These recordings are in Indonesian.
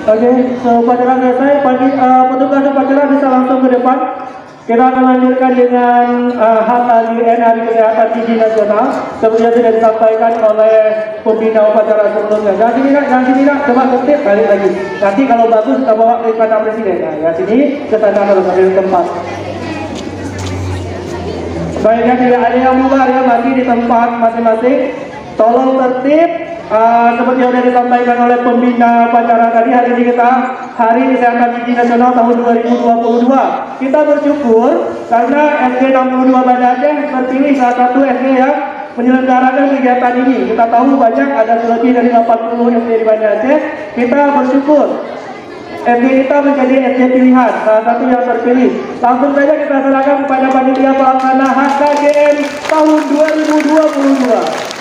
Oke, so upacara selesai. Petugas upacara bisa langsung ke depan. Kita akan lanjutkan dengan HKGN Hari Kesehatan Gigi Nasional seperti yang sudah disampaikan oleh pembina upacara sebelumnya. Jangan sini nak, coba ketip balik lagi. Nanti kalau bagus kita bawa ke Istana Presiden. Nah, ya sini ke sana harus ambil tempat. Baiknya tidak ada yang bubar ya, masih di tempat masing-masing. Tolong tertib. Seperti yang sudah disampaikan oleh pembina upacara tadi, hari ini kita Hari Kesehatan Gigi Nasional tahun 2022. Kita bersyukur karena SD 62 Banda Aceh terpilih salah satu SD yang menyelenggarakan kegiatan ini. Kita tahu banyak, ada lebih dari 80 SD di Banda Aceh. Kita bersyukur SD kita menjadi SD pilihan, salah satu yang terpilih. Langsung saja kita serahkan kepada panitia pelaksana HKGN tahun 2022.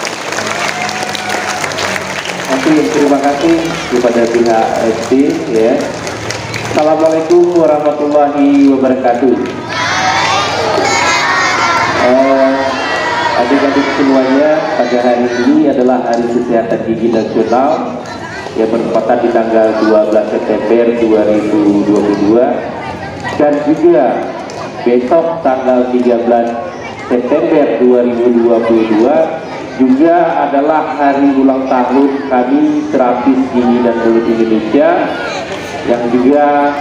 Terima kasih kepada pihak SD ya. Assalamualaikum warahmatullahi wabarakatuh. Adik-adik semuanya, pada hari ini adalah Hari Kesehatan Gigi Nasional yang bertepatan di tanggal 12 September 2022 dan juga besok tanggal 13 September 2022 juga adalah hari ulang tahun kami Terapis Gigi dan Mulut Indonesia yang juga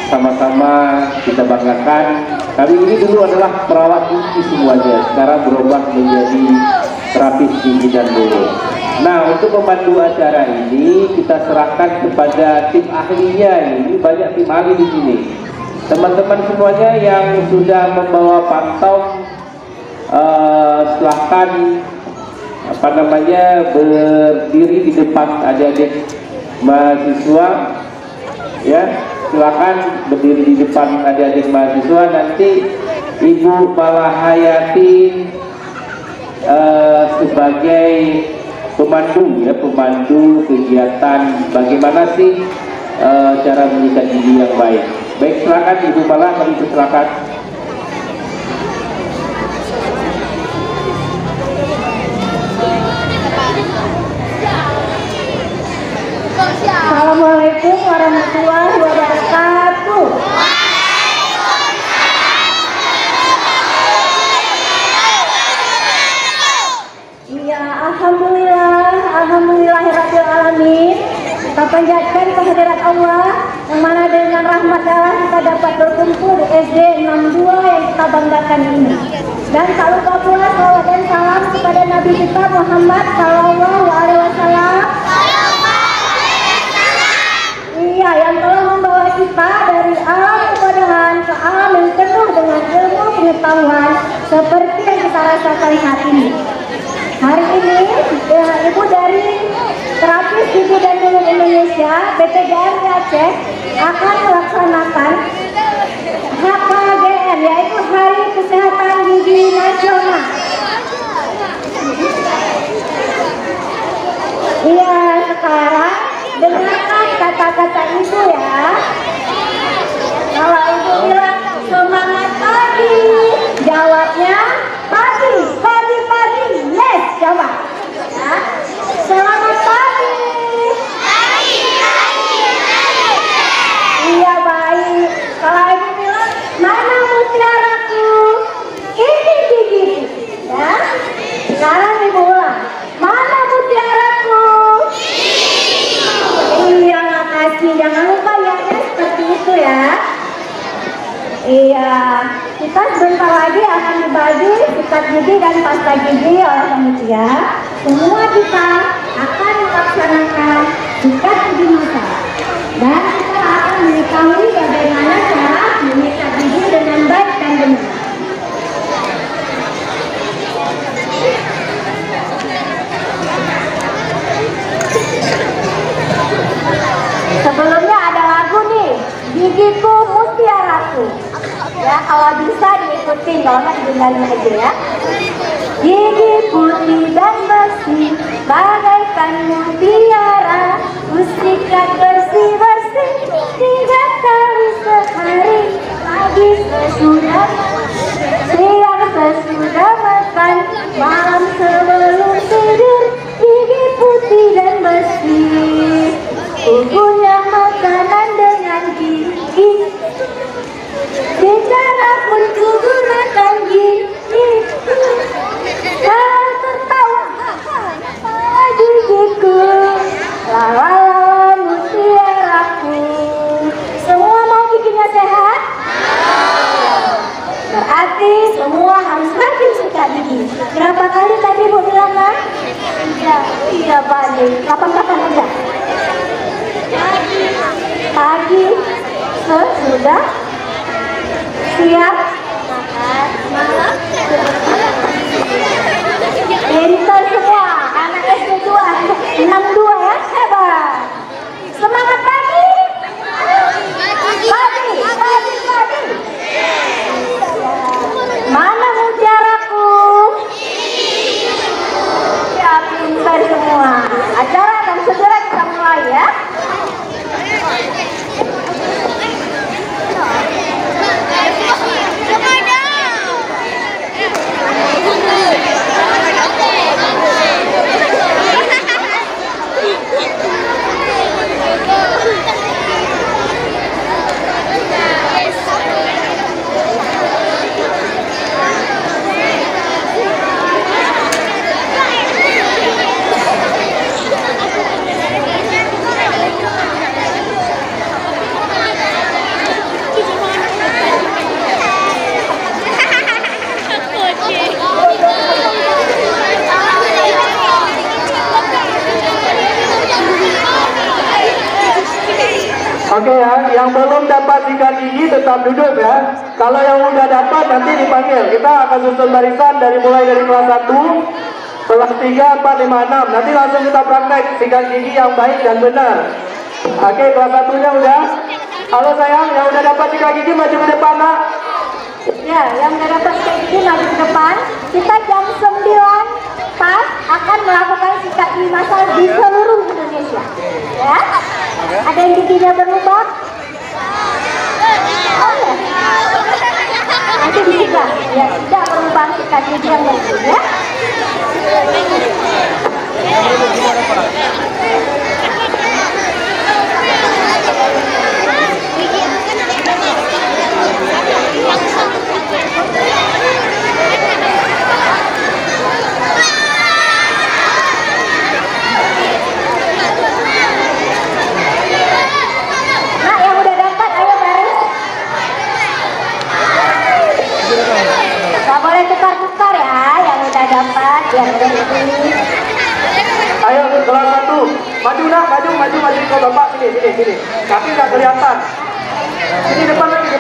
sama-sama kita banggakan. Kami ini dulu adalah perawat gigi semuanya, sekarang berubah menjadi terapis gigi dan mulut. Nah, untuk memandu acara ini kita serahkan kepada tim ahlinya. Ini banyak tim ahli di sini. Teman-teman semuanya yang sudah membawa pantong, silahkan berdiri di depan adik-adik mahasiswa ya, silakan berdiri di depan adik-adik mahasiswa. Nanti Ibu Malahayati sebagai pemandu ya, pemandu kegiatan bagaimana sih cara menyikat gigi yang baik. Baik, silakan Ibu Malah, kami persilakan. Assalamualaikum warahmatullahi wabarakatuh. Iya, alhamdulillahirabbil alamin. Kita panjatkan kehadirat Allah yang mana dengan rahmat Allah kita dapat berkumpul di SD 62 yang kita banggakan ini. Dan tak lupa pula salawat dan salam kepada Nabi kita Muhammad Sallallahu Alaihi Wasallam. Iya, yang telah membawa kita dari alam kebodohan ke alam yang penuh dengan ilmu pengetahuan seperti yang kita rasakan saat ini. Hari ini, Ibu dari Terapis Gigi dan Mulut Indonesia BPGM Aceh akan melaksanakan HKGN, yaitu Hari Kesehatan Gigi Nasional. Iya, sekarang dengarkan kata-kata Ibu ya. Kalau Ibu bilang semangat pagi, jawabnya pagi. Yes, jawab ya. Selamat pagi. Iya, baik. Kalau Ibu bilang mana mutiaraku, ini gigi ya. Sekarang Ibu ulang, mana mutiaraku. Iya, makasih. Jangan lupa ya, seperti itu ya. Iya, kita sebentar lagi akan dibagi sikat gigi dan pasta gigi oleh panitia. Semua kita akan melaksanakan sikat gigi masal. Dan kita akan mengetahui bagaimana cara menyikat gigi dengan baik dan benar. Sebelumnya ada lagu nih, Gigiku Mutiaraku. Ya, kalau bisa diikuti, kalau nggak didengarin aja ya. Gigi putih dan bersih, bagaikan mutiara, kusikat bersih-bersih 3 kali sehari. Pagi sesudah, siang sesudah makan, malam sebelum tidur. Gigi putih dan bersih, kukunya makan gigi. Bicara pun ku gunakan gigi. Kau tertawa gigiku. Lala mutiaraku. Semua mau giginya sehat? Berarti semua harus rajin sikat gigi. Berapa kali tadi Bu bilang kan? Tiga kali. Kapan-kapan aja? Pagi. Sudah? Siap? Malam? Pintar semua. Anak SD 2, 62 ya? Hebat. Semangat pagi. Pagi. Mana mutiaraku? Ya, pintar semua. Acara akan segera kita mulai ya. Oke ya, yang belum dapat sikat gigi tetap duduk ya. Kalau yang udah dapat nanti dipanggil. Kita akan susun barisan mulai dari kelas 1, kelas 3, 4, 5, 6. Nanti langsung kita praktek sikat gigi yang baik dan benar. Oke, kelas 1-nya udah. Halo sayang, yang udah dapat sikat gigi maju ke depan nak. Ya, yang udah dapat sikat gigi maju ke depan. Kita jam 9 pas akan melakukan sikat gigi massal di seluruh Indonesia. Ya? Ada yang giginya berlubang? Oh ya. Nanti dicegah. Ya, tidak berlubang sikat gigi yang bagus ya. Nah, yang udah dapat ayo baris. Gak boleh tukar-tukar ya, yang udah dapat yang udah ini. Ayo kelas 1, maju nak, maju ke bapak sini. Kaki nggak kelihatan. Sini depan lagi.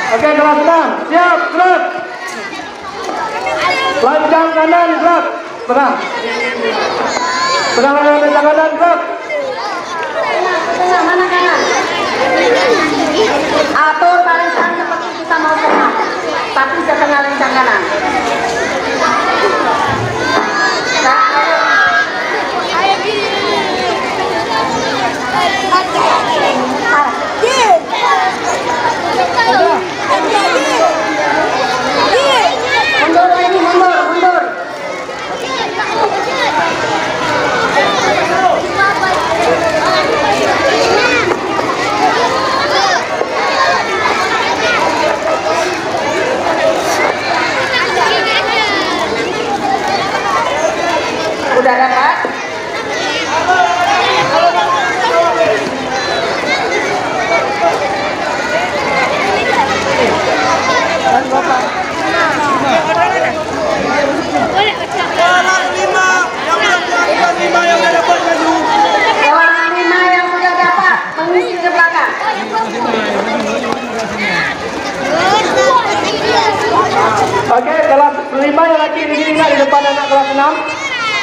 Oke, kelas 6, siap, gerak. Lancang kanan, gerak. Pegang lancang kanan, gerak. Tengah mana kanan? Atur barisan seperti kita mau tengah, tapi setengah lancang kanan. Mundur lagi, mundur.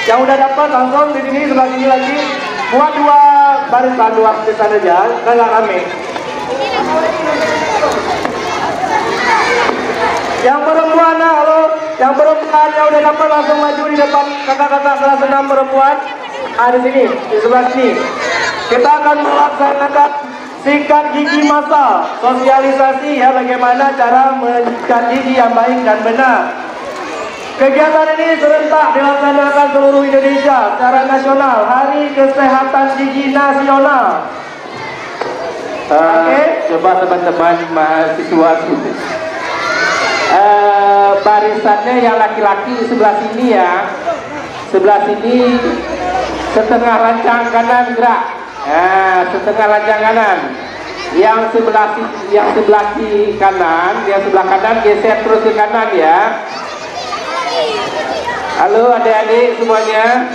Yang udah dapat langsung di sini sebelah sini lagi. Buat dua barisan, dua barisan aja, nggak rame. Yang perempuan, halo. Yang perempuan yang udah dapat langsung maju di depan kakak-kakak kelas 6 perempuan. Di sini, di sebelah sini. Kita akan melaksanakan sikat gigi massal, sosialisasi ya bagaimana cara menyikat gigi yang baik dan benar. Kegiatan ini serentak dilaksanakan seluruh Indonesia secara nasional, Hari Kesehatan Gigi Nasional. Coba teman-teman mahasiswa barisannya yang laki-laki di sebelah sini ya, sebelah sini setengah lancang kanan gerak, setengah lancang kanan. Yang sebelah kiri kanan, yang sebelah kanan geser terus ke kanan ya. Halo adik-adik semuanya.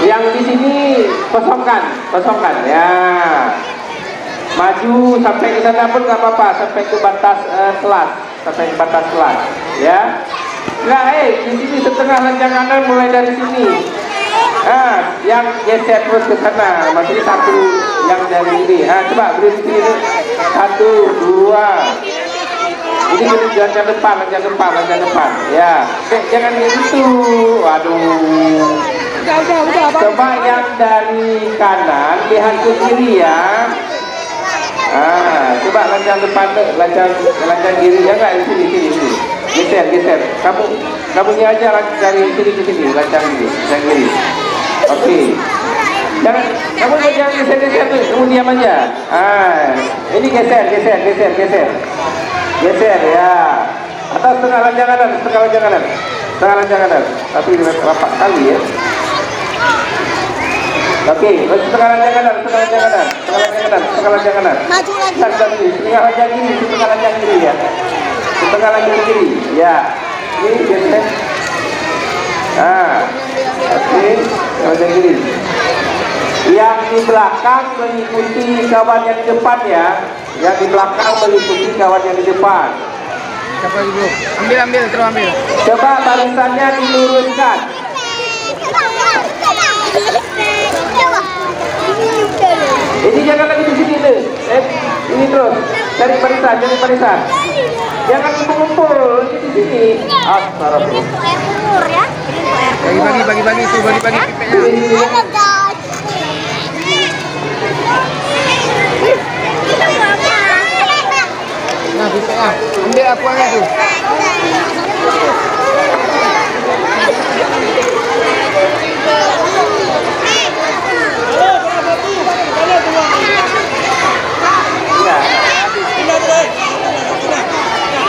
Yang di sini kosongkan ya. Maju sampai ke sana pun nggak apa-apa, sampai ke batas kelas, ya. Nah, di sini setengah lancang kanan mulai dari sini. Yang geser terus ke sana, maksudnya satu yang dari ini. Coba berhenti ini. 1, 2. Ini lanjang depan, ya. Jangan gitu. Waduh. Udah. Coba yang dari kanan lihat ke kiri ya. Coba lanjang depan, lanjang kiri ya enggak, di sini. Geser. Kamunya aja dari kiri ke sini, lanjang kiri. Oke. Kamu jangan geser tuh, kamu diam aja. Ini geser ya. Atau setengah lanjang kanan. Tapi rapat kali ya. Oke, setengah lanjang kanan. Maju lagi. Setengah lanjang kiri ya. Setengah lanjang kiri. Ya. Ini geser. Oke, lanjang kiri. Yang di belakang mengikuti kawan yang di depan ya. Yang di belakang mengikuti kawan yang di depan. Siapa dulu? Ambil, terus ambil. Coba barisannya diluruskan. Ini jangan lagi di sini deh. Ini terus. Cari barisan. Jangan kumpul di sini. Astagfirullah. Bagi itu, bagi Nah, bisa ambil akuannya tuh.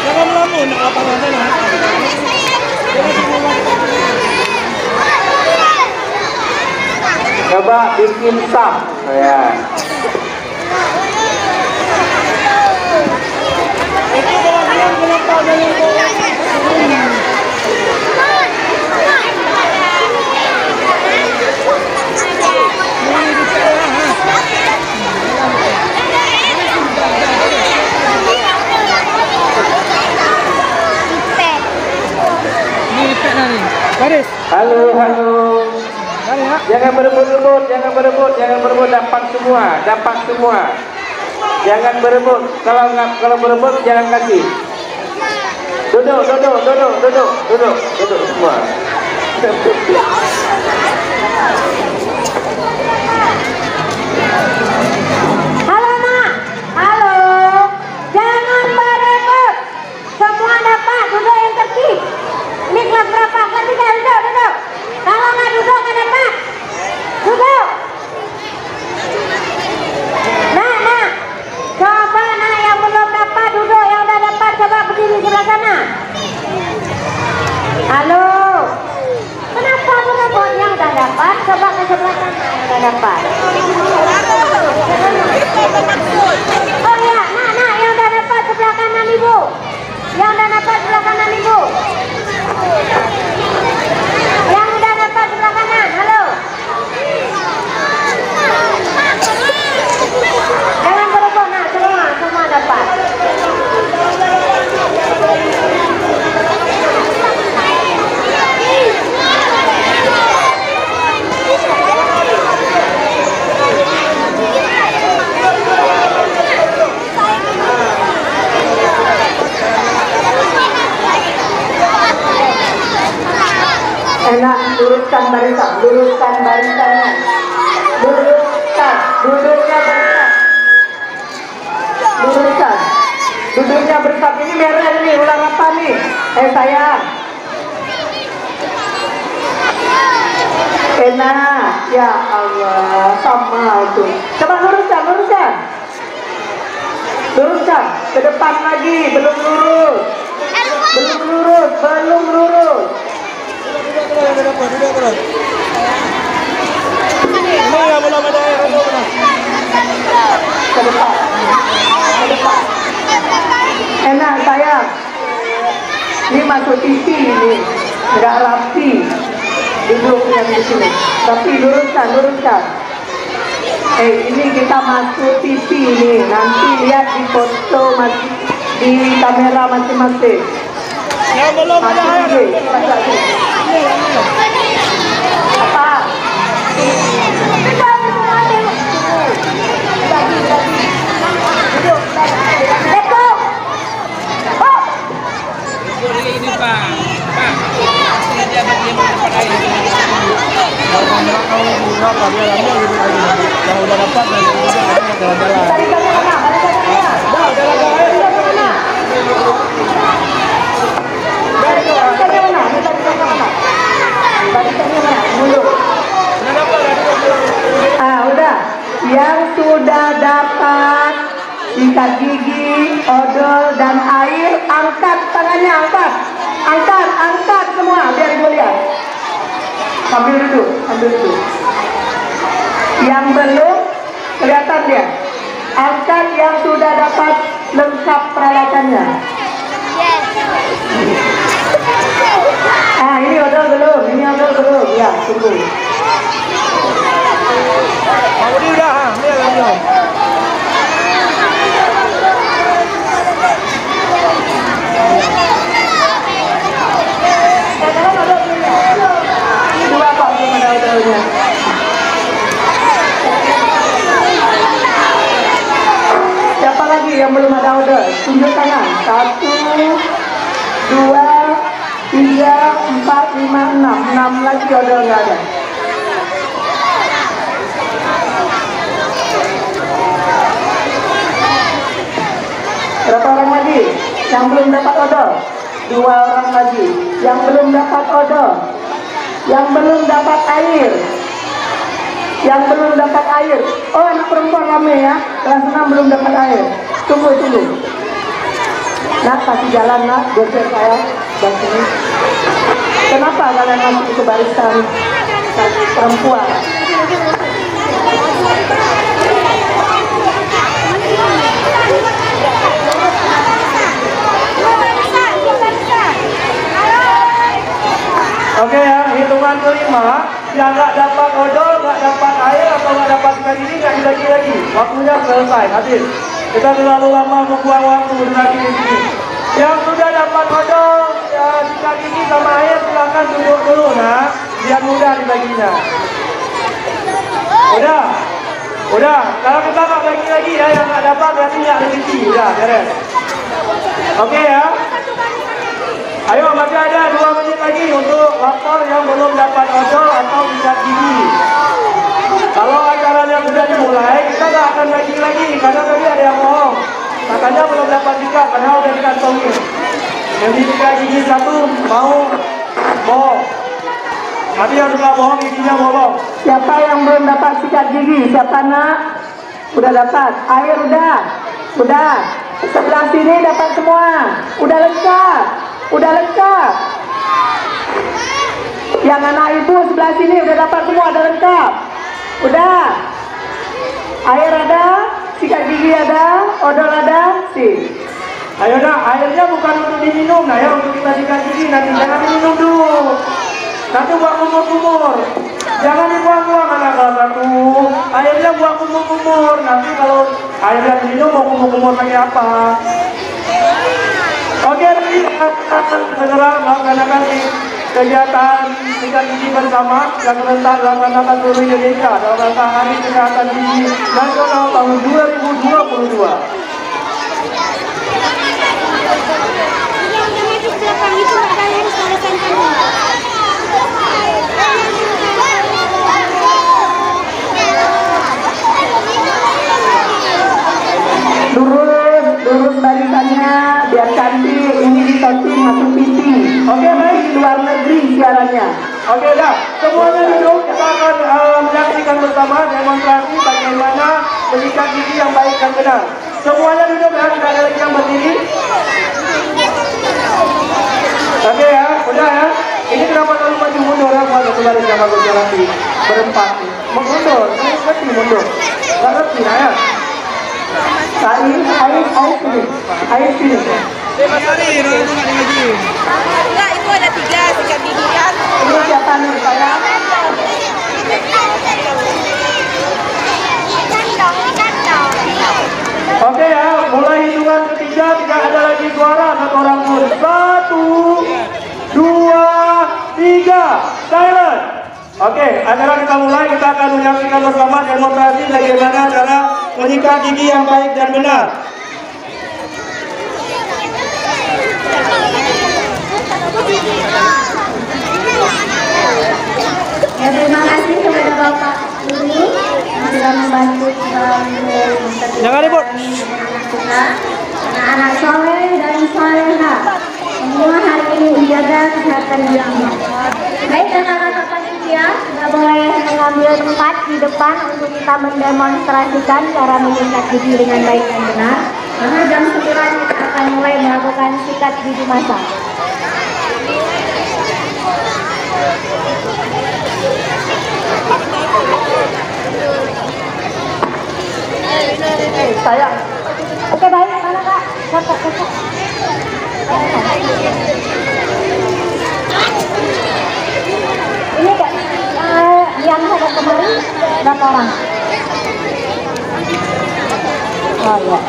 Jangan melamun lapangan sana. Coba bikin sah ya. Baris. Halo. Jangan berebut, dapat semua. Jangan berebut. Kalau berebut jangan kasih. Duduk semua. Halo nak, halo. Jangan berebut. Semua dapat, duduk yang tertib. Ini kelas berapa? Kelas 3, duduk. Kalau nggak duduk nggak dapat. Duduk. Nah. Coba nak yang belum dapat duduk, yang udah dapat coba berdiri sebelah sana. Halo. Kenapa berebut? Yang udah dapat coba ke sebelah sana yang udah dapat. Oh ya, nah yang udah dapat sebelah kanan ibu. Yang udah dapat sebelah kanan ibu. Yang udah dapat sebelah kanan, halo. Jangan berebut, nak, semua dapat. Sayang. Enak. Ya Allah, sama tuh. Coba luruskan, luruskan. Luruskan. Ke depan lagi, belum lurus. Belum lurus, belum lurus. Ini ya belum ada air. Ke depan. Ke depan. Enak sayang. Ini masuk TV ini. Nggak rapi. Duduk yang di sini. Tapi luruskan, luruskan. Ini kita masuk TV ini. Nanti lihat di foto di kamera masing-masing. Yang belum ada air. Apa? Ini Pak. Dia bagi yang dapat air. Kalau berapa dia ambil gitu lagi. Yang udah dapat dan jalan-jalan. Dari mana? Udah. Yang sudah dapat sikat gigi, odol dan air, angkat tangannya, angkat. Angkat semua biar ibu lihat. Ambil duduk. Yang belum kelihatan dia. Angkat yang sudah dapat lengkap peralatannya. Ini odol belum. Ya, tunggu. Ini udah, ambil. Dua Pak, belum ada odolnya. Siapa lagi yang belum ada odol? Tunjuk tangan. 1, 2, 3, 4, 5, 6. 6 lagi odol nggak ada. Berapa orang lagi yang belum dapat odol? 2 orang lagi yang belum dapat odol, yang belum dapat air, Oh, anak perempuan rame ya, kelas 6 belum dapat air. Tunggu. Nak, kasih jalan nak, geser saya dan sini. Kenapa kalian masuk ke barisan perempuan? Oke ya, hitungan kelima, yang nggak dapat odol, nggak dapat air atau nggak dapat ikan ini nggak dibagi lagi. Waktunya selesai, habis. Kita terlalu lama membuang waktu lagi di sini. Yang sudah dapat odol, ikan ini sama air silakan duduk dulu, nah, biar mudah dibaginya. Udah. Kalau kita nggak bagi lagi ya, yang nggak dapat berarti nggak rezeki. Udah, beres. Oke ya. Ayo, masih ada 2 menit lagi untuk lapor yang belum dapat odol atau sikat gigi. Kalau acaranya sudah dimulai, kita nggak akan bagi lagi karena tadi ada yang bohong. Makanya belum dapat sikat, padahal udah dikantongin. Yang sikat gigi 1 mau bohong. Nanti yang suka bohong giginya bolong. Siapa yang belum dapat sikat gigi? Siapa nak? Udah dapat. Air udah. Sebelah sini dapat semua. Udah lengkap. Yang anak ibu sebelah sini udah dapat semua, udah lengkap. Udah. Air ada, sikat gigi ada, odol ada, sih. Ayo dah, airnya bukan untuk diminum, nah ya untuk kita sikat gigi nanti jangan diminum dulu. Nanti buat kumur-kumur. Jangan dibuang-buang anak kelas 1. Airnya buat kumur-kumur. Nanti kalau airnya diminum mau kumur-kumur pakai apa? Oke, nanti segera melaksanakan kegiatan sikat gigi bersama yang serentak dilaksanakan seluruh Indonesia dalam rangka Hari Kesehatan Gigi Nasional tahun 2022. Lurus barisannya biar cantik. Ini di masuk TV Oke, dah. Semuanya duduk. Kita akan menyaksikan bersama demonstrasi bagaimana menyikat gigi yang baik dan benar. Semuanya duduk ya, tidak ada lagi yang berdiri. Oke ya, udah ya. Ini kenapa terlalu maju mundur ya? Buat kembali sama gue lagi berempat. Mundur, ini ngerti mundur. Gak ngerti nah ya. Air sini. Enggak, itu ada 3 sikat gigi kan. Ini siapa nih saya? Oke ya, mulai hitungan ketiga tidak ada lagi suara, satu orang pun. 1, 2, 3, silent. Oke, acara kita mulai, kita akan menyaksikan bersama demonstrasi bagaimana cara menyikat gigi yang baik dan benar. Ya, terima kasih kepada Bapak Guru yang sudah membantu Jangan ribut. anak-anak soleh dan soleha. Semua hari ini menjaga kesehatan dirinya. Baik, anak-anak panitia sudah boleh mengambil tempat di depan untuk kita mendemonstrasikan cara menyikat gigi dengan baik dan benar. Karena jam 9 kita akan mulai melakukan sikat gigi massal. Sayang. Oke, baik, mana Kak? Kakak. Ini Kak, yang saya kemarin berapa orang? Oh ya.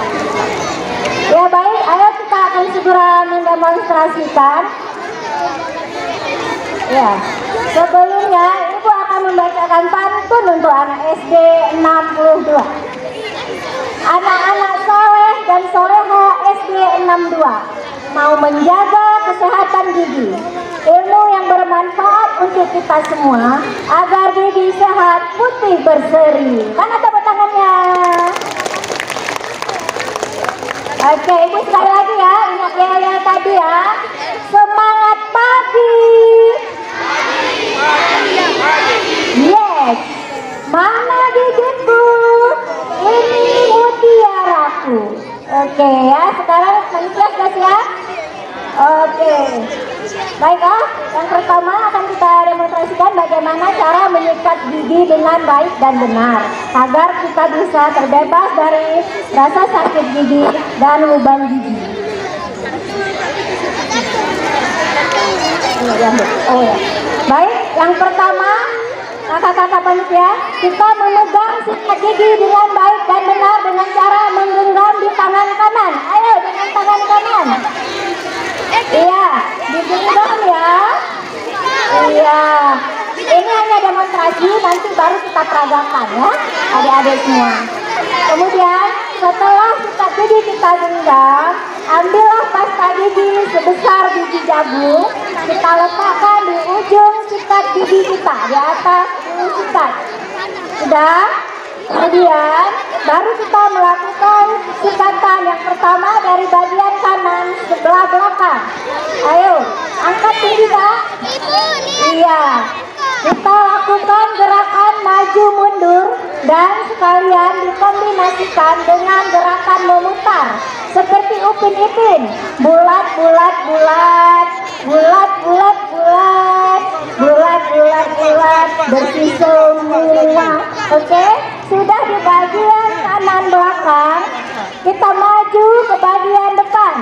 Ya baik, ayo kita akan segera mendemonstrasikan. Ya, sebelumnya Ibu akan membacakan pantun untuk anak SD 62. Anak-anak soleh dan soleha SD 62 mau menjaga kesehatan gigi. Ilmu yang bermanfaat untuk kita semua agar gigi sehat putih berseri. Mana tepuk tangannya? Oke, Ibu sekali lagi ya, ingat ya tadi ya. Semangat pagi. Yes. Mana gigiku? Ini mutiaraku. Oke ya, sekarang manusia sudah siap? Oke. Baiklah, yang pertama akan kita demonstrasikan bagaimana cara menyikat gigi dengan baik dan benar agar kita bisa terbebas dari rasa sakit gigi dan lubang gigi. Oh ya. Baik, yang pertama kakak-kakak panitia, kita memegang sikat gigi dengan baik dan benar dengan cara menggenggam di tangan kanan. Ayo dengan tangan kanan. Iya, digenggam ya. Iya. Ini hanya demonstrasi, nanti baru kita peragakan ya, adik-adik semua. Kemudian setelah sikat gigi kita genggam, ambillah pasta gigi sebesar biji jagung, kita letakkan di ujung sikat gigi kita, di atas ujung sikat. Sudah? Kemudian baru kita melakukan sikatan yang pertama dari bagian kanan sebelah belakang. Ayo, angkat tinggi Kak. Iya. Kita lakukan gerakan maju mundur dan sekalian dikombinasikan dengan gerakan memutar seperti Upin Ipin. Bulat bulat bulat, bulat bulat bulat, bulat bulat bulat, bersih semua. Oke, sudah di bagian kanan belakang, kita maju ke bagian depan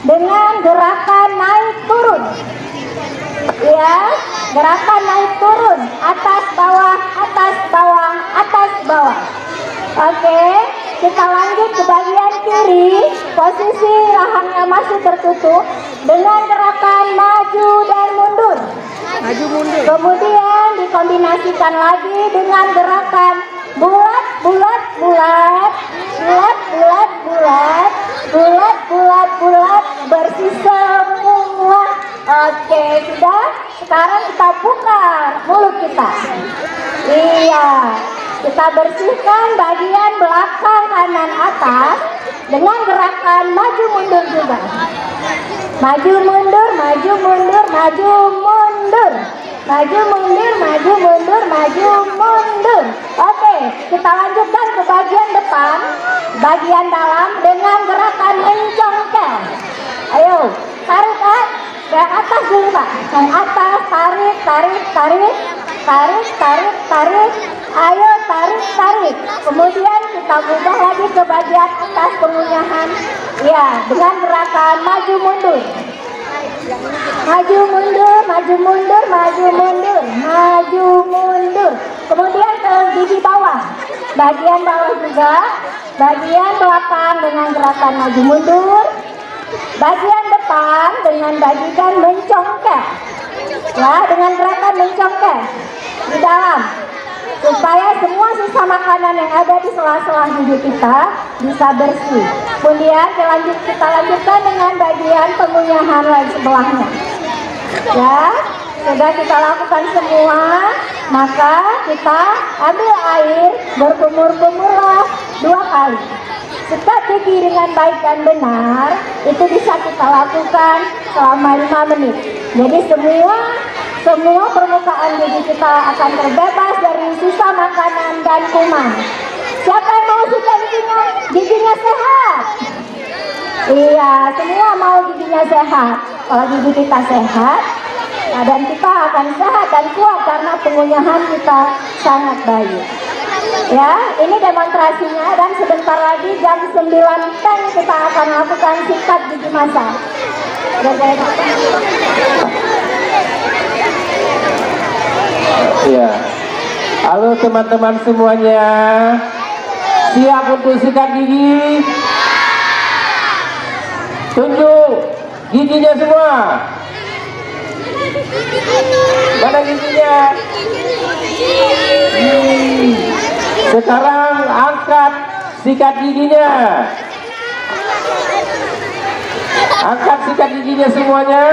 dengan gerakan naik turun. Ya, gerakan naik turun, atas bawah, atas bawah, atas bawah. Oke, kita lanjut ke bagian kiri, posisi rahangnya masih tertutup dengan gerakan maju dan mundur. Maju mundur. Kemudian dikombinasikan lagi dengan gerakan bulat bulat bulat, bulat bulat bulat, bulat bulat bulat, bersih semua. Oke, sudah. Sekarang kita buka mulut kita. Iya, kita bersihkan bagian belakang kanan atas dengan gerakan maju mundur juga. Maju mundur, maju mundur, maju mundur. Maju mundur, maju mundur, maju mundur. Oke, kita lanjutkan ke bagian depan, bagian dalam dengan gerakan mencongkel. Ayo, tarik ke atas dulu Pak. Ke atas, tarik, tarik, tarik, tarik, tarik, tarik. Ayo tarik, tarik. Kemudian kita ubah lagi ke bagian atas pengunyahan. Ya, dengan gerakan maju mundur. Maju mundur, maju mundur, maju mundur, maju mundur. Kemudian ke gigi bawah, bagian bawah juga, bagian belakang dengan gerakan maju mundur, bagian depan dengan bagian mencongkel. Ya, dengan gerakan mencongkel di dalam, supaya semua sisa makanan yang ada di sela-sela gigi kita bisa bersih. Kemudian kita lanjutkan dengan bagian pengunyahan lain sebelahnya. Ya, sudah kita lakukan semua, maka kita ambil air, berkumur-kumurlah 2 kali. Sikat gigi dengan baik dan benar, itu bisa kita lakukan selama 5 menit. Jadi semua permukaan gigi kita akan terbebas dari sisa makanan dan kuman. Siapa yang mau sikat giginya sehat? Iya, semua mau giginya sehat. Kalau gigi kita sehat, badan kita akan sehat dan kuat karena pengunyahan kita sangat baik. Ya, ini demonstrasinya dan sebentar lagi jam 9 kita akan lakukan sikat gigi massal. Ya, halo teman-teman semuanya, siap untuk sikat gigi? Tunjuk giginya semua. Mana giginya? Sekarang angkat sikat giginya. Angkat sikat giginya semuanya.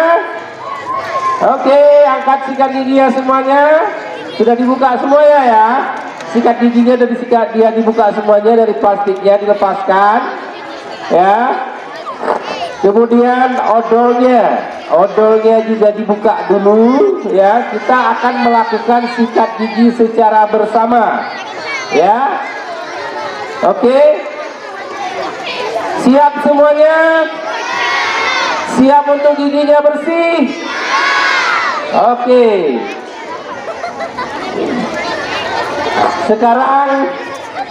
Oke, angkat sikat giginya semuanya. Sudah dibuka semuanya ya. Sikat giginya dia dibuka semuanya dari plastiknya, dilepaskan. Ya. Kemudian odolnya juga dibuka dulu ya. Kita akan melakukan sikat gigi secara bersama. Ya. Oke. Siap semuanya? Siap untuk giginya bersih? Oke. Sekarang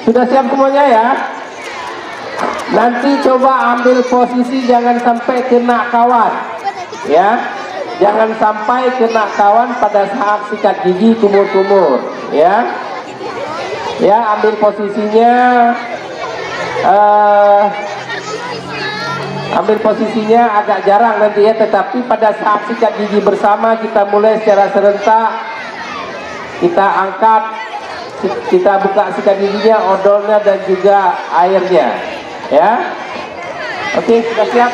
sudah siap semuanya ya? Nanti coba ambil posisi jangan sampai kena kawan. Ya. Jangan sampai kena kawan pada saat sikat gigi kumur-kumur, ya. Ya, ambil posisinya agak jarang nanti ya, tetapi pada saat sikat gigi bersama kita mulai secara serentak. Kita angkat, kita buka sikat giginya, odolnya dan juga airnya, ya. Oke, sudah siap?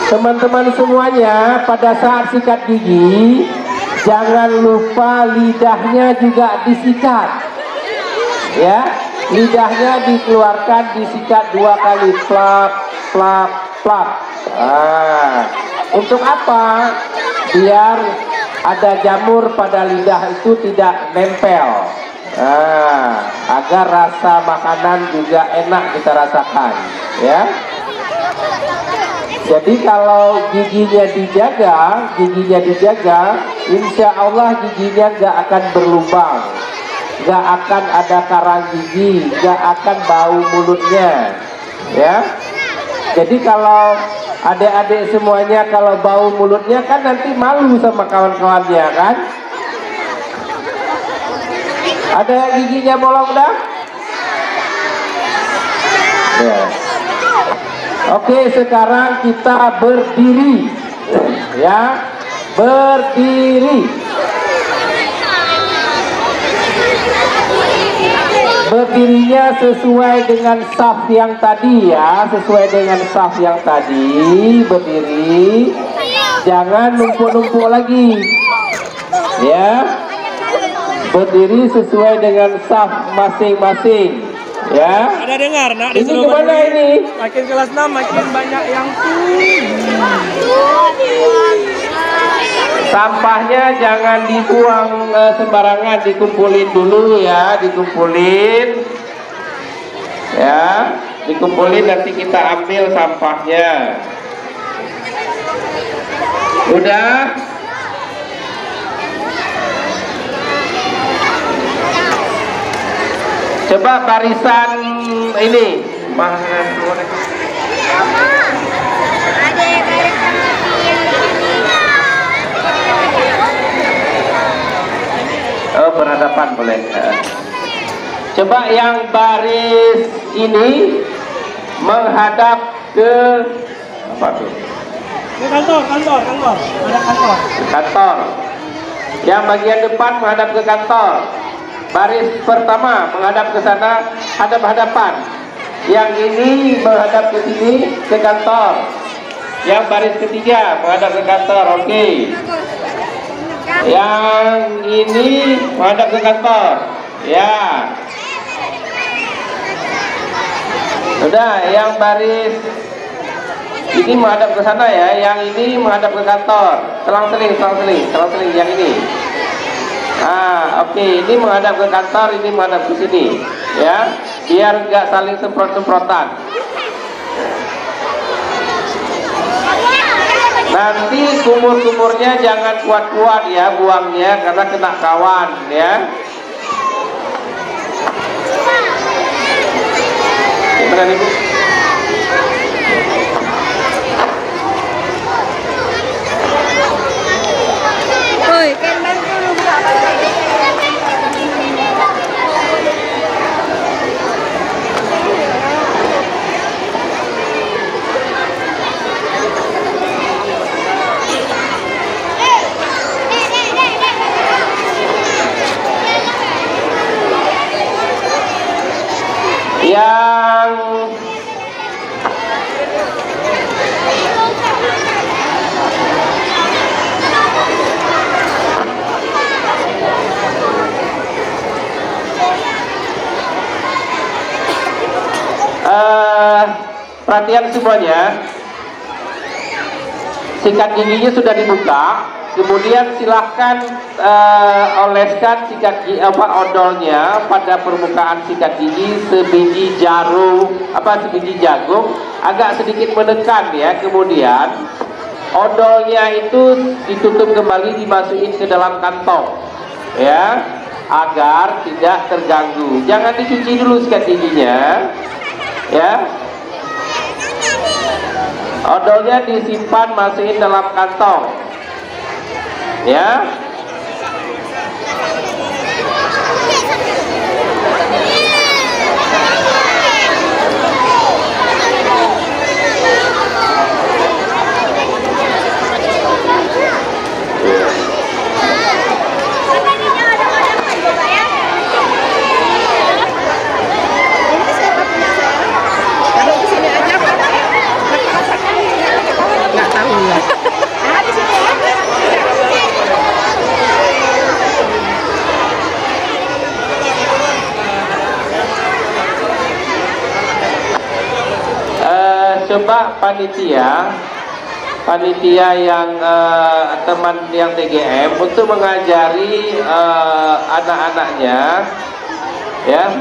Teman-teman semuanya, pada saat sikat gigi jangan lupa lidahnya juga disikat, ya. Lidahnya dikeluarkan, disikat 2 kali, plap plap plap. Untuk apa? Biar ada jamur pada lidah itu tidak nempel, agar rasa makanan juga enak kita rasakan, ya. Jadi kalau giginya dijaga, insya Allah giginya nggak akan berlubang, nggak akan ada karang gigi, nggak akan bau mulutnya, ya. Jadi kalau adik-adik semuanya kalau bau mulutnya kan nanti malu sama kawan-kawannya kan. Ada yang giginya bolong dah? Ya. Oke, sekarang kita berdiri, ya, berdiri. Berdirinya sesuai dengan saf yang tadi ya, sesuai dengan saf yang tadi, berdiri. Jangan numpuk-numpuk lagi, ya. Berdiri sesuai dengan saf masing-masing, Ya. Ada dengar, nak Ini disuruh gimana berdiri. ini? Makin kelas 6 makin banyak yang Sampahnya jangan dibuang sembarangan, dikumpulin dulu ya, dikumpulin. Ya, dikumpulin nanti kita ambil sampahnya. Udah? Coba barisan ini. Oh, berhadapan boleh. Coba yang baris ini menghadap ke apa tuh? Ke kantor. Ada kantor. Kantor. Yang bagian depan menghadap ke kantor. Baris pertama menghadap ke sana, hadap-hadapan. Yang ini menghadap ke sini, ke kantor. Yang baris ketiga menghadap ke kantor, oke. Yang ini menghadap ke kantor, ya. Udah, yang baris ini menghadap ke sana ya, yang ini menghadap ke kantor. Selang-seling, yang ini. Oke, ini menghadap ke kantor, ini menghadap ke sini, ya, biar nggak saling semprot-semprotan. Nanti kumur-kumurnya jangan kuat-kuat ya buangnya, karena kena kawan ya. Gimana nih Bu? Oi, kan bantu lu berapa? Yang perhatian semuanya, sikat giginya sudah dibuka, kemudian silahkan oleskan sikat gigi, odolnya pada permukaan sikat gigi sebiji sebiji jagung, agak sedikit menekan ya. Kemudian odolnya itu ditutup kembali, dimasukin ke dalam kantong ya, agar tidak terganggu. Jangan dicuci dulu sikat giginya ya. Odolnya disimpan, masukin dalam kantong ya. Coba panitia yang teman yang TGM untuk mengajari anak-anaknya ya,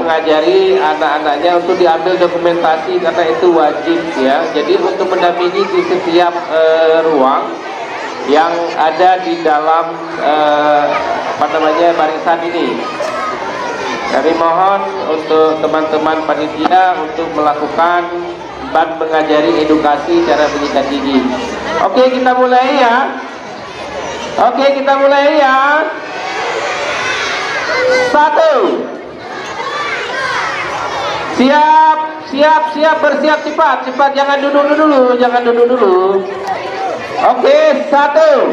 untuk diambil dokumentasi, karena itu wajib ya. Jadi untuk mendampingi di setiap ruang yang ada di dalam barisan ini. Kami mohon untuk teman-teman panitia untuk melakukan dan mengajari edukasi cara menyikat gigi. Oke, kita mulai ya. Satu. Siap, bersiap, cepat, jangan duduk dulu. Oke, satu.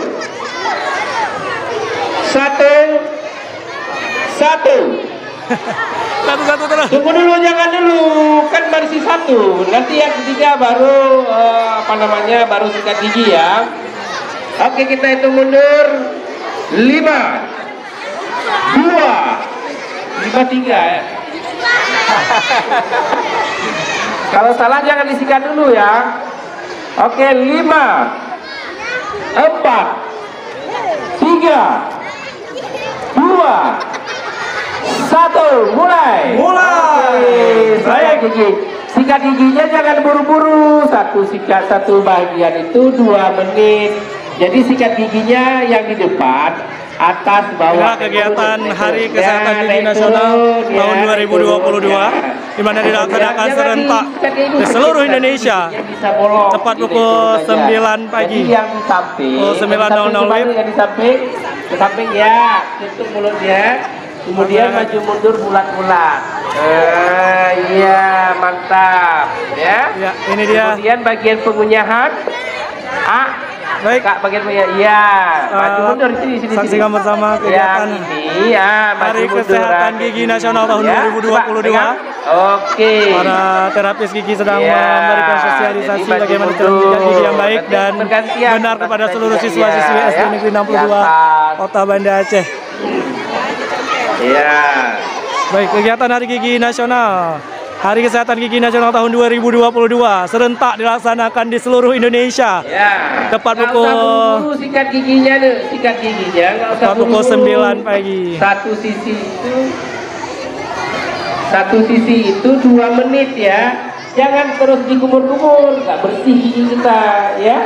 Satu terus. Tunggu dulu, jangan dulu, kan baru satu. Nanti yang ketiga baru baru sikat gigi ya. Oke, kita hitung mundur. 5, 2, 5, 3 ya. Kalau salah jangan disikat dulu ya. Oke, 5, 4, 3, 2, 1, mulai. Saya gigi. Sikat giginya jangan buru-buru. Satu sikat satu bagian itu 2 menit. Jadi sikat giginya yang di depan, atas, bawah. Inilah kegiatan Hari Kesehatan Gigi Nasional tahun 2022, di mana dilaksanakan serentak di seluruh Indonesia tepat pukul 9 pagi. Yang di samping, Pukul 9.00 WIB. yang di samping, ya, tutup mulutnya. Kemudian maju mundur bulat-bulat. Iya, mantap. Ya. Ya, ini dia. Kemudian bagian pengunyahan. Baik. Kak, bagian pengunyahan. Iya, maju mundur sini. Saksikan bersama kegiatan Yang ini, ya, maju Hari mundur, Kesehatan Gigi Nasional tahun 2022. Oke. Para terapis gigi sedang Ya, memberikan sosialisasi jadi maju bagaimana cara mundur. menjaga gigi yang baik Nanti dan bergantian, benar kepada seluruh ya, siswa-siswi SD ya. Negeri Di 62 atas. Kota Banda Aceh. Iya. Baik, kegiatan Hari Gigi Nasional, Hari Kesehatan Gigi Nasional tahun 2022 serentak dilaksanakan di seluruh Indonesia. Ya. Tepat Nggak pukul- usah buru-buru sikat giginya deh, sikat giginya nggak usah Tepat pukul buru-buru. 9 pagi. Satu sisi itu 2 menit ya. Jangan terus dikumur-kumur, nggak bersih gigi kita ya.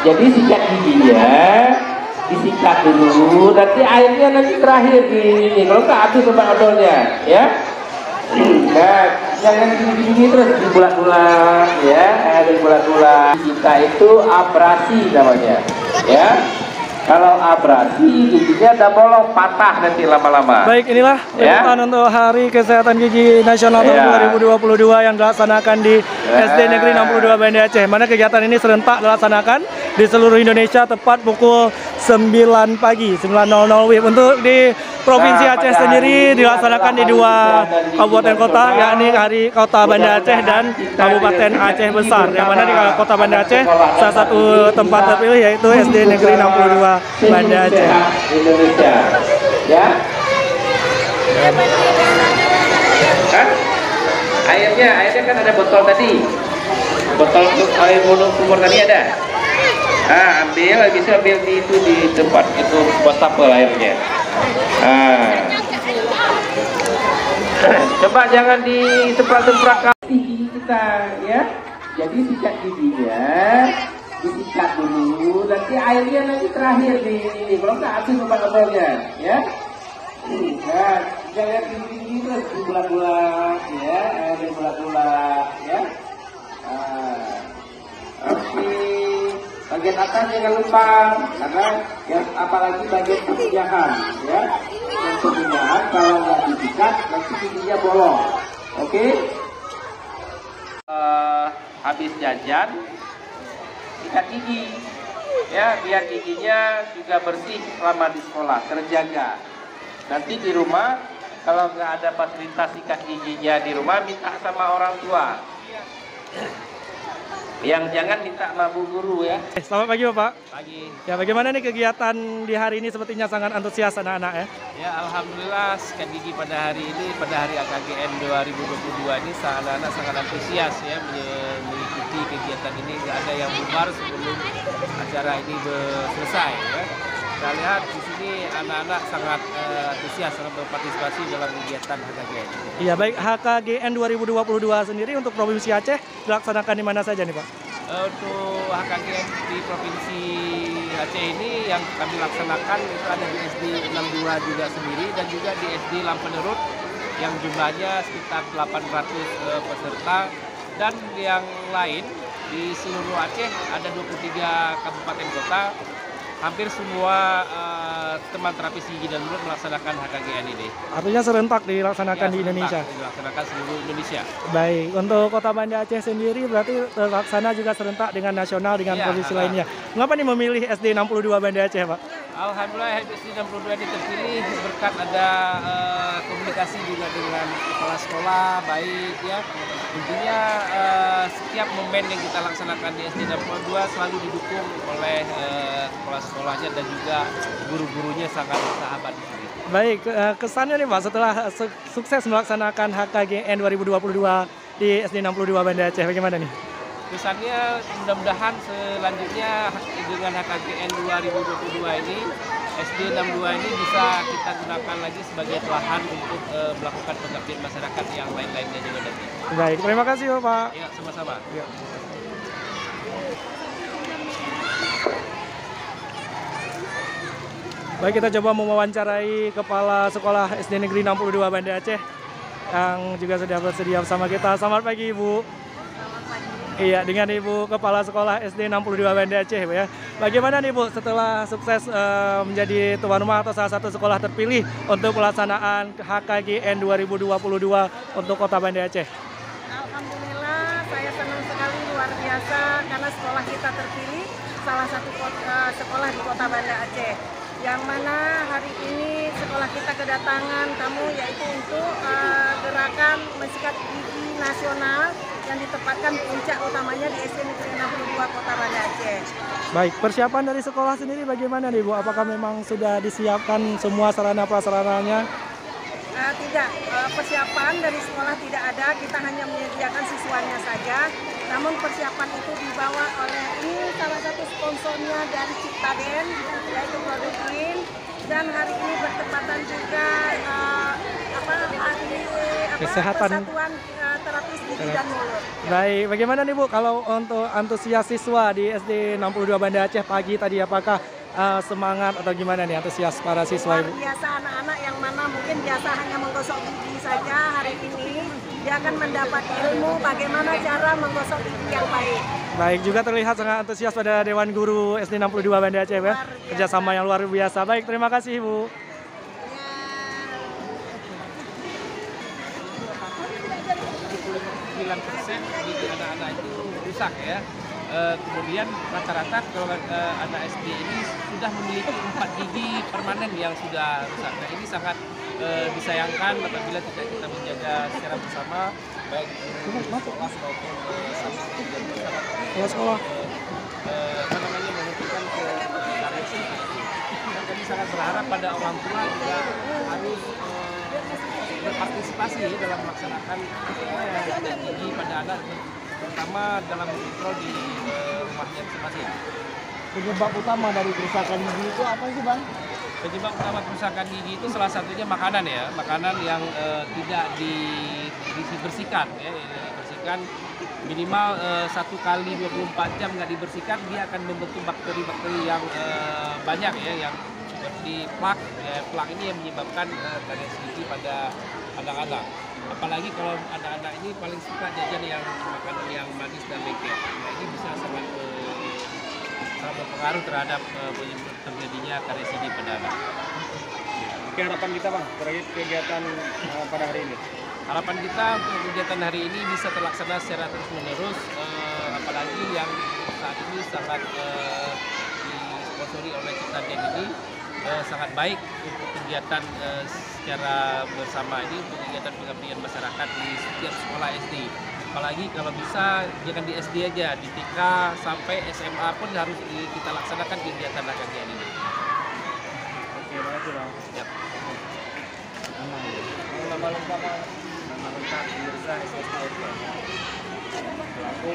Jadi sikat giginya disikat dulu, nanti airnya nanti terakhir di ini. Kalau nggak habis obat odolnya ya. Nah, jangan gini-gini terus dibulat-bulat ya, dibulat-bulat. Kita itu abrasi namanya ya. Kalau abrasi giginya udah bolong, patah nanti lama-lama. Baik, inilah Ya. liputan untuk Hari Kesehatan Gigi Nasional tahun Ya. 2022 yang dilaksanakan di SD Negeri 62 Banda Aceh. Mana kegiatan ini serentak dilaksanakan di seluruh Indonesia tepat pukul 9 pagi, 9.00 WIB. Untuk di Provinsi Nah, Aceh pada sendiri hari ini dilaksanakan di adalah 2 hari kabupaten kota, nasional. yakni Hari Kota Banda Aceh dan Kabupaten Aceh Besar. Yang mana di Kota Banda Aceh salah satu tempat terpilih yaitu SD Negeri 62 Banda Aceh. Indonesia ya. Kan? Airnya kan ada botol tadi. Botol air minum sumur tadi ada. Ambil, bisa ambil di tempat itu wastafel airnya. Coba jangan ditemprak-temprak gigi kita ya. Jadi sikat giginya disikat dulu, nanti airnya nanti terakhir di ini. Kalau nggak habis obat odolnya ya. Nah, jangan gigi terus dibulat-bulat ya, dibulat-bulat ya. Oke. Bagian atas jangan lupa, karena yang apalagi bagian pengunyahan ya. Yang pengunyahan kalau nggak disikat nanti giginya bolong. Oke. Habis jajan sikat gigi ya, biar giginya juga bersih selama di sekolah, terjaga. Nanti di rumah kalau nggak ada fasilitas sikat giginya di rumah, minta sama orang tua. Yang jangan minta sama bu guru ya. Selamat pagi Bapak. Pagi. Ya, bagaimana nih kegiatan di hari ini? Sepertinya sangat antusias anak-anak ya. Ya, alhamdulillah sikat gigi pada hari ini, pada hari AKGN 2022 ini anak-anak sangat antusias ya mengikuti kegiatan ini. Nggak ada yang bubar sebelum acara ini selesai ya. Kita lihat di sini anak-anak sangat antusias, sangat berpartisipasi dalam kegiatan HKGN. Iya, baik, HKGN 2022 sendiri untuk Provinsi Aceh dilaksanakan di mana saja nih Pak? Untuk HKGN di Provinsi Aceh ini yang kami laksanakan itu ada di SD 62 juga sendiri dan juga di SD Lampenerut yang jumlahnya sekitar 800 peserta, dan yang lain di seluruh Aceh ada 23 kabupaten kota. Hampir semua teman terapis gigi dan mulut melaksanakan HKGN ini. Artinya serentak dilaksanakan di Indonesia. Dilaksanakan seluruh Indonesia. Baik, untuk Kota Banda Aceh sendiri berarti terlaksana juga serentak dengan nasional dengan Ya, provinsi lainnya. Mengapa nih memilih SD 62 Banda Aceh Pak? Alhamdulillah SD 62 ini terpilih berkat ada komunikasi juga dengan kepala sekolah baik ya. Intinya setiap momen yang kita laksanakan di SD 62 selalu didukung oleh kepala sekolahnya dan juga guru-gurunya sangat bersahabat di sini. Baik, kesannya nih Pak setelah sukses melaksanakan HKGN 2022 di SD 62 Banda Aceh, bagaimana nih? Kesannya mudah-mudahan selanjutnya dengan HKGN 2022 ini SD 62 ini bisa kita gunakan lagi sebagai lahan untuk melakukan pengabdian masyarakat yang lain-lainnya juga nanti. Baik, terima kasih Pak. Ya, sama-sama. Ya. Baik, kita coba mewawancarai Kepala Sekolah SD Negeri 62 Banda Aceh yang juga sudah bersedia bersama kita. Selamat pagi Ibu. Iya, dengan Ibu Kepala Sekolah SD 62 Banda Aceh, Bu ya. Bagaimana nih Bu setelah sukses menjadi tuan rumah atau salah satu sekolah terpilih untuk pelaksanaan HKGN 2022 untuk Kota Banda Aceh? Alhamdulillah, saya senang sekali, luar biasa karena sekolah kita terpilih salah satu sekolah di Kota Banda Aceh. Yang mana hari ini sekolah kita kedatangan tamu yaitu untuk gerakan mensikat gigi nasional yang ditempatkan puncak utamanya di SD Negeri 62 Kota Banda Aceh. Baik, persiapan dari sekolah sendiri bagaimana nih Bu? Apakah memang sudah disiapkan semua sarana prasarananya? Tidak, persiapan dari sekolah tidak ada, kita hanya menyediakan siswanya saja. Namun persiapan itu dibawa oleh ini salah satu sponsornya dari Ciptaden, yaitu Produkin. Dan hari ini bertepatan juga Kesehatan. Persatuan Terapis Gigi dan Mulut. Baik, bagaimana nih Bu kalau untuk antusias siswa di SD 62 Banda Aceh pagi tadi, apakah semangat atau gimana nih antusias para siswa Luar Ibu? biasa, anak-anak yang mana mungkin biasa hanya menggosok gigi saja, hari ini dia akan mendapat ilmu bagaimana cara menggosok gigi yang baik. Baik, juga terlihat sangat antusias pada Dewan Guru SD 62 Banda Aceh ya. Kerjasama yang luar biasa. Baik, terima kasih Ibu. 9% gigi anak-anak itu rusak ya. Kemudian rata-rata kalau anak SD ini sudah memiliki 4 gigi permanen yang sudah rusak. Nah, ini sangat disayangkan apabila tidak kita menjaga secara bersama, baik sekolah maupun Sekolah. menghentikan ke karyasi. Dan kami sangat berharap pada orang tua juga harus berpartisipasi dalam melaksanakan gigi pada anak, terutama dalam kontrol di rumahnya masing-masing. Penyebab utama dari kerusakan gigi itu apa sih Bang? Penyebab utama kerusakan gigi itu salah satunya makanan ya, makanan yang tidak dibersihkan ya, dibersihkan minimal 1 kali 24 jam nggak dibersihkan, dia akan membentuk bakteri-bakteri yang banyak ya, yang seperti plak. Ya, plak ini yang menyebabkan karies gigi pada anak-anak. Apalagi kalau anak-anak ini paling suka jajan yang makanan yang manis dan lengket. Nah, ini bisa sangat berpengaruh terhadap terjadinya karies gigi pada anak. Oke, harapan kita Bang terkait kegiatan pada hari ini. Harapan kita untuk kegiatan hari ini bisa terlaksana secara terus-menerus, apalagi yang saat ini sangat disponsori oleh Ciptaden ini sangat baik untuk kegiatan secara bersama ini, untuk kegiatan pengabdian masyarakat di setiap sekolah SD. Apalagi kalau bisa jangan di SD aja, di TK sampai SMA pun harus kita laksanakan kegiatan HKGN ini. Oke, makasih Bang. Yap. Nama lengkap Mirza SSTF. Selaku